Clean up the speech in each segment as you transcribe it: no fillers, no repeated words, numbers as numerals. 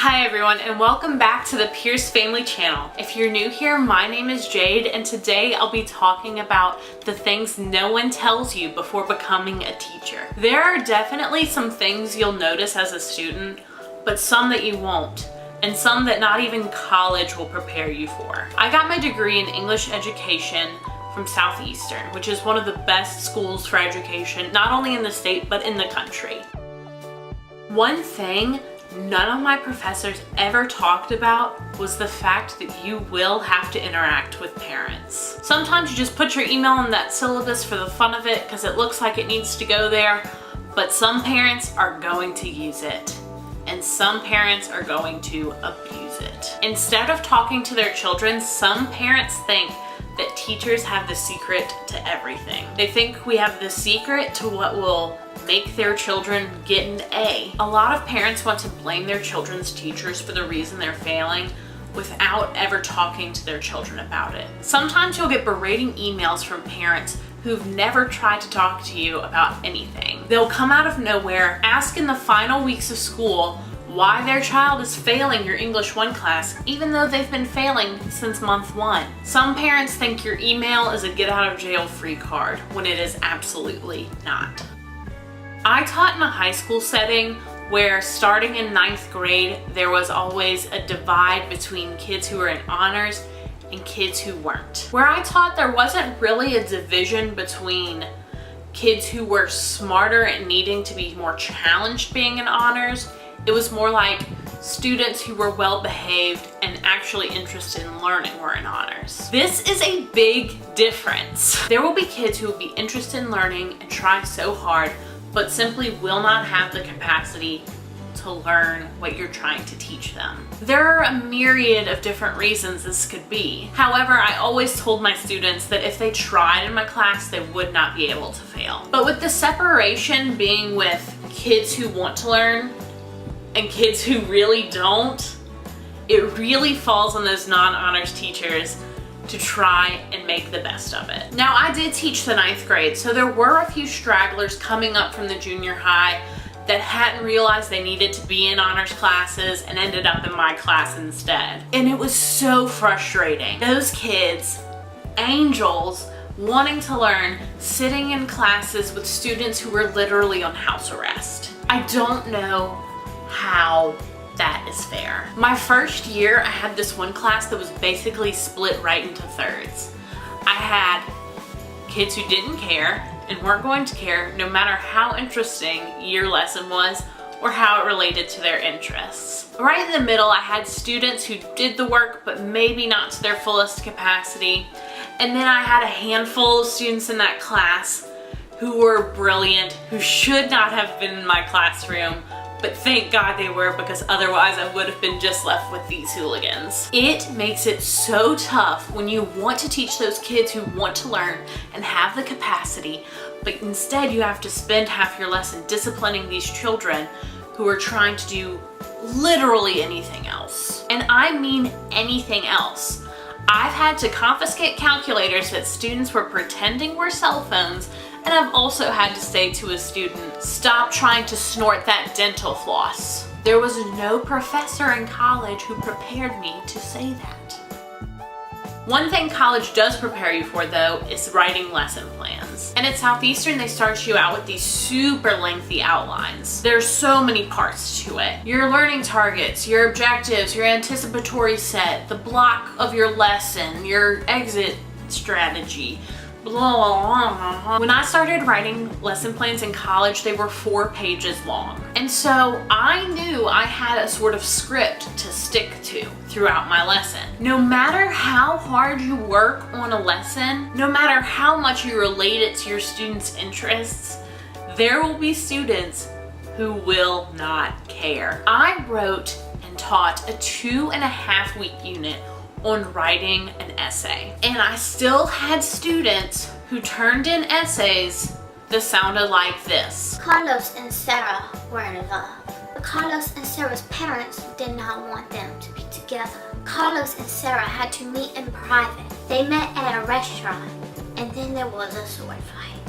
Hi everyone, and welcome back to the Pierce Family channel. If you're new here, my name is Jade, and today I'll be talking about the things no one tells you before becoming a teacher. There are definitely some things you'll notice as a student, but some that you won't, and some that not even college will prepare you for. I got my degree in English education from Southeastern, which is one of the best schools for education, not only in the state, but in the country. One thing none of my professors ever talked about was the fact that you will have to interact with parents. Sometimes you just put your email in that syllabus for the fun of it because it looks like it needs to go there, but some parents are going to use it, and some parents are going to abuse it. Instead of talking to their children, some parents think that teachers have the secret to everything. They think we have the secret to what will make their children get an A. A lot of parents want to blame their children's teachers for the reason they're failing without ever talking to their children about it. Sometimes you'll get berating emails from parents who've never tried to talk to you about anything. They'll come out of nowhere, ask in the final weeks of school why their child is failing your English 1 class, even though they've been failing since month 1. Some parents think your email is a get out of jail free card, when it is absolutely not. I taught in a high school setting where starting in 9th grade, there was always a divide between kids who were in honors and kids who weren't. Where I taught, there wasn't really a division between kids who were smarter and needing to be more challenged being in honors. It was more like students who were well behaved and actually interested in learning were in honors. This is a big difference. There will be kids who will be interested in learning and try so hard, but simply will not have the capacity to learn what you're trying to teach them. There are a myriad of different reasons this could be. However, I always told my students that if they tried in my class, they would not be able to fail. But with the separation being with kids who want to learn and kids who really don't, it really falls on those non-honors teachers to try and make the best of it. Now, I did teach the 9th grade, so there were a few stragglers coming up from the junior high that hadn't realized they needed to be in honors classes and ended up in my class instead. And it was so frustrating. Those kids, angels, wanting to learn, sitting in classes with students who were literally on house arrest. I don't know how that is fair. My first year, I had this one class that was basically split right into thirds. I had kids who didn't care and weren't going to care no matter how interesting your lesson was or how it related to their interests. Right in the middle, I had students who did the work but maybe not to their fullest capacity. And then I had a handful of students in that class who were brilliant, who should not have been in my classroom, but thank God they were, because otherwise I would have been just left with these hooligans. It makes it so tough when you want to teach those kids who want to learn and have the capacity, but instead you have to spend half your lesson disciplining these children who are trying to do literally anything else. And I mean anything else. I've had to confiscate calculators that students were pretending were cell phones, and I've also had to say to a student, stop trying to snort that dental floss. There was no professor in college who prepared me to say that. One thing college does prepare you for, though, is writing lesson plans. And at Southeastern, they start you out with these super lengthy outlines. There's so many parts to it. Your learning targets, your objectives, your anticipatory set, the block of your lesson, your exit strategy, blah, blah, blah. When I started writing lesson plans in college, they were 4 pages long. And so I knew I had a sort of script to stick to throughout my lesson. No matter how hard you work on a lesson, no matter how much you relate it to your students' interests, there will be students who will not care. I wrote and taught a 2.5-week unit on writing an essay. And I still had students who turned in essays that sounded like this. Carlos and Sarah were in love, but Carlos and Sarah's parents did not want them to be together. Carlos and Sarah had to meet in private. They met at a restaurant, and then there was a sword fight.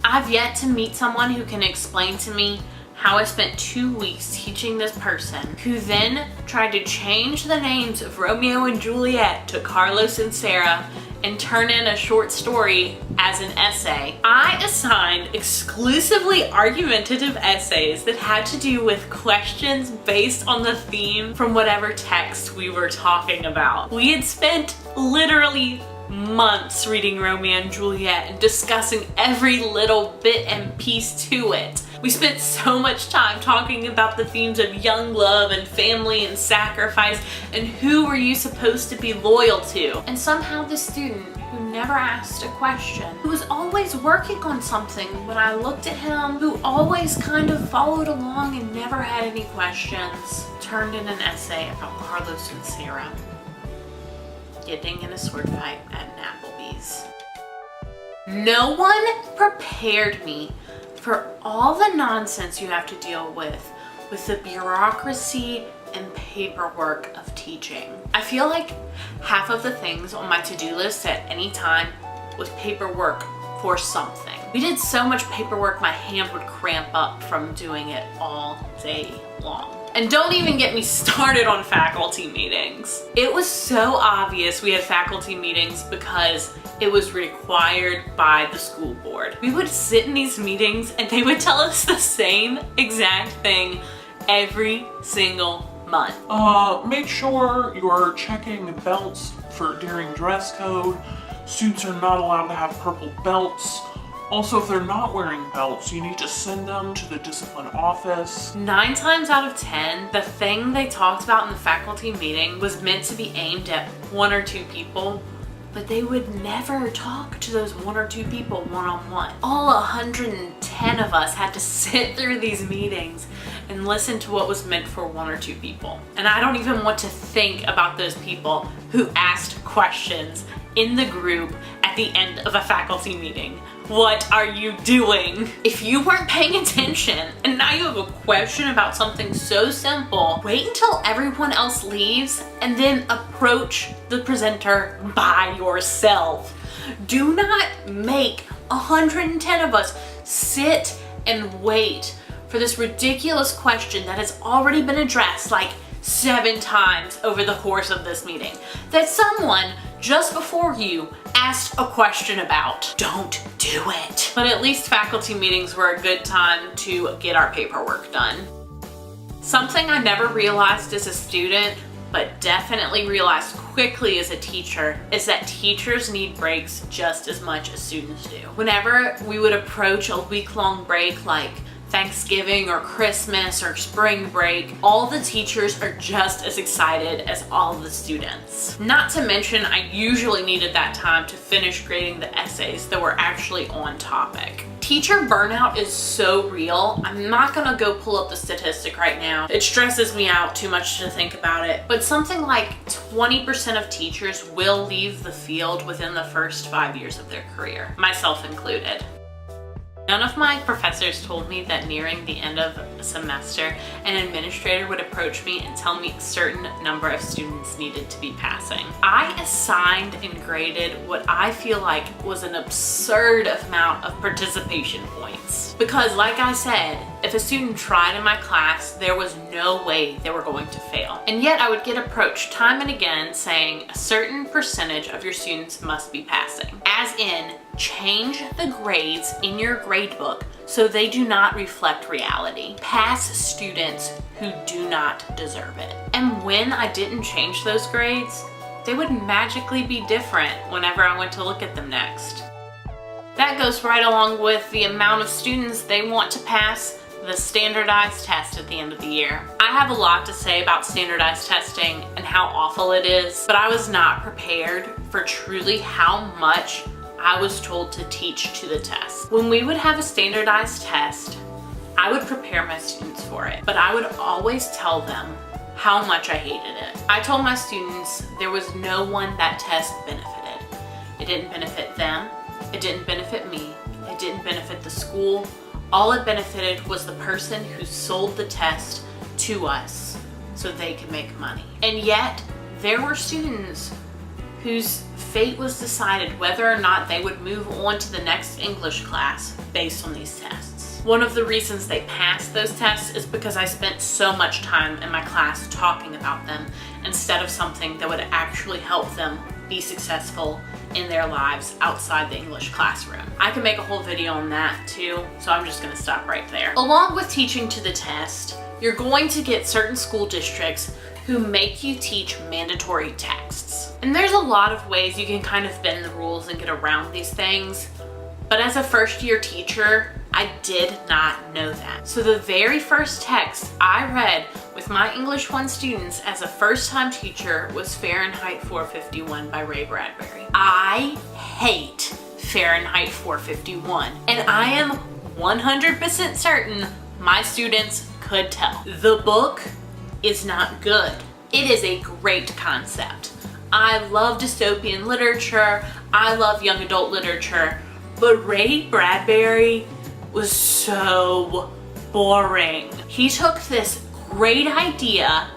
I've yet to meet someone who can explain to me how I spent 2 weeks teaching this person who then tried to change the names of Romeo and Juliet to Carlos and Sarah and turn in a short story as an essay. I assigned exclusively argumentative essays that had to do with questions based on the theme from whatever text we were talking about. We had spent literally months reading Romeo and Juliet and discussing every little bit and piece to it. We spent so much time talking about the themes of young love and family and sacrifice and who were you supposed to be loyal to. And somehow the student who never asked a question, who was always working on something when I looked at him, who always kind of followed along and never had any questions, turned in an essay about Carlos and Sarah getting in a sword fight at an Applebee's. No one prepared me for all the nonsense you have to deal with the bureaucracy and paperwork of teaching. I feel like half of the things on my to-do list at any time was paperwork for something. We did so much paperwork my hand would cramp up from doing it all day long. And don't even get me started on faculty meetings. It was so obvious we had faculty meetings because it was required by the school board. We would sit in these meetings and they would tell us the same exact thing every single month. Make sure you're checking belts for during dress code. Students are not allowed to have purple belts. Also, if they're not wearing belts, you need to send them to the discipline office. 9 times out of 10, the thing they talked about in the faculty meeting was meant to be aimed at 1 or 2 people, but they would never talk to those 1 or 2 people one-on-one. All 110 of us had to sit through these meetings and listen to what was meant for 1 or 2 people. And I don't even want to think about those people who asked questions in the group at the end of a faculty meeting. What are you doing? If you weren't paying attention and now you have a question about something so simple, wait until everyone else leaves and then approach the presenter by yourself. Do not make 110 of us sit and wait for this ridiculous question that has already been addressed like 7 times over the course of this meeting that someone just before you asked a question about. Don't do it. But at least faculty meetings were a good time to get our paperwork done. Something I never realized as a student, but definitely realized quickly as a teacher, is that teachers need breaks just as much as students do. Whenever we would approach a week-long break like Thanksgiving or Christmas or spring break, all the teachers are just as excited as all the students. Not to mention, I usually needed that time to finish grading the essays that were actually on topic. Teacher burnout is so real. I'm not gonna go pull up the statistic right now. It stresses me out too much to think about it, but something like 20% of teachers will leave the field within the first 5 years of their career, myself included. None of my professors told me that nearing the end of a semester, an administrator would approach me and tell me a certain number of students needed to be passing. I assigned and graded what I feel like was an absurd amount of participation points. Because like I said, if a student tried in my class, there was no way they were going to fail. And yet I would get approached time and again saying a certain percentage of your students must be passing. As in, change the grades in your gradebook so they do not reflect reality. Pass students who do not deserve it. And when I didn't change those grades, they would magically be different whenever I went to look at them next. That goes right along with the amount of students they want to pass the standardized test at the end of the year. I have a lot to say about standardized testing and how awful it is, but I was not prepared for truly how much I was told to teach to the test. When we would have a standardized test, I would prepare my students for it, but I would always tell them how much I hated it. I told my students there was no one that test benefited. It didn't benefit them, it didn't benefit me, it didn't benefit the school. All it benefited was the person who sold the test to us so they could make money. And yet, there were students whose fate was decided whether or not they would move on to the next English class based on these tests. One of the reasons they passed those tests is because I spent so much time in my class talking about them instead of something that would actually help them be successful in their lives outside the English classroom. I can make a whole video on that too, so I'm just gonna stop right there. Along with teaching to the test, you're going to get certain school districts who make you teach mandatory texts. And there's a lot of ways you can kind of bend the rules and get around these things, but as a first-year teacher, I did not know that. So the very first text I read with my English 1 students as a first-time teacher was Fahrenheit 451 by Ray Bradbury. I hate Fahrenheit 451, and I am 100% certain my students could tell. The book is not good. It is a great concept. I love dystopian literature, I love young adult literature, but Ray Bradbury was so boring. He took this great idea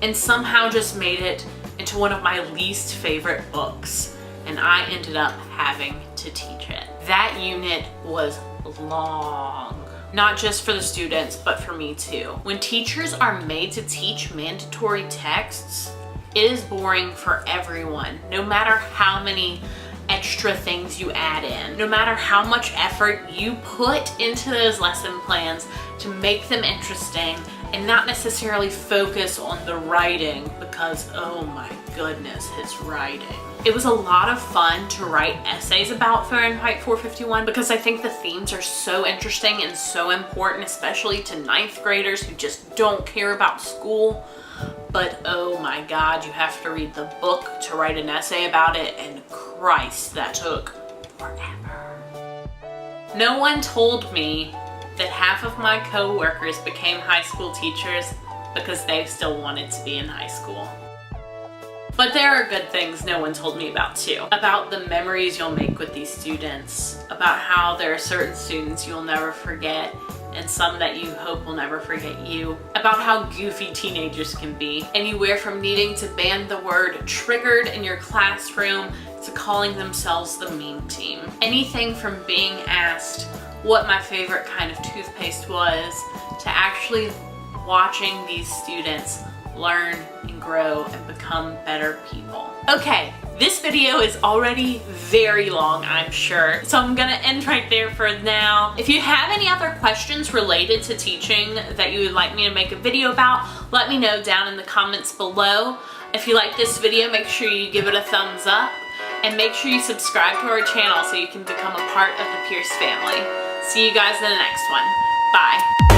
and somehow just made it into one of my least favorite books, and I ended up having to teach it. That unit was long. Not just for the students, but for me too. When teachers are made to teach mandatory texts, it is boring for everyone, no matter how many extra things you add in, no matter how much effort you put into those lesson plans to make them interesting and not necessarily focus on the writing because, oh my goodness, his writing. It was a lot of fun to write essays about Fahrenheit 451 because I think the themes are so interesting and so important, especially to 9th graders who just don't care about school. But oh my God, you have to read the book to write an essay about it, and Christ, that took forever. No one told me that half of my co-workers became high school teachers because they still wanted to be in high school. But there are good things no one told me about too. About the memories you'll make with these students, about how there are certain students you'll never forget and some that you hope will never forget you, about how goofy teenagers can be, anywhere from needing to ban the word triggered in your classroom to calling themselves the meme team. Anything from being asked what my favorite kind of toothpaste was to actually watching these students learn and grow and become better people. Okay, this video is already very long, I'm sure, so I'm gonna end right there for now. If you have any other questions related to teaching that you would like me to make a video about, let me know down in the comments below. If you like this video, make sure you give it a thumbs up and make sure you subscribe to our channel so you can become a part of the Pierce family. See you guys in the next one. Bye.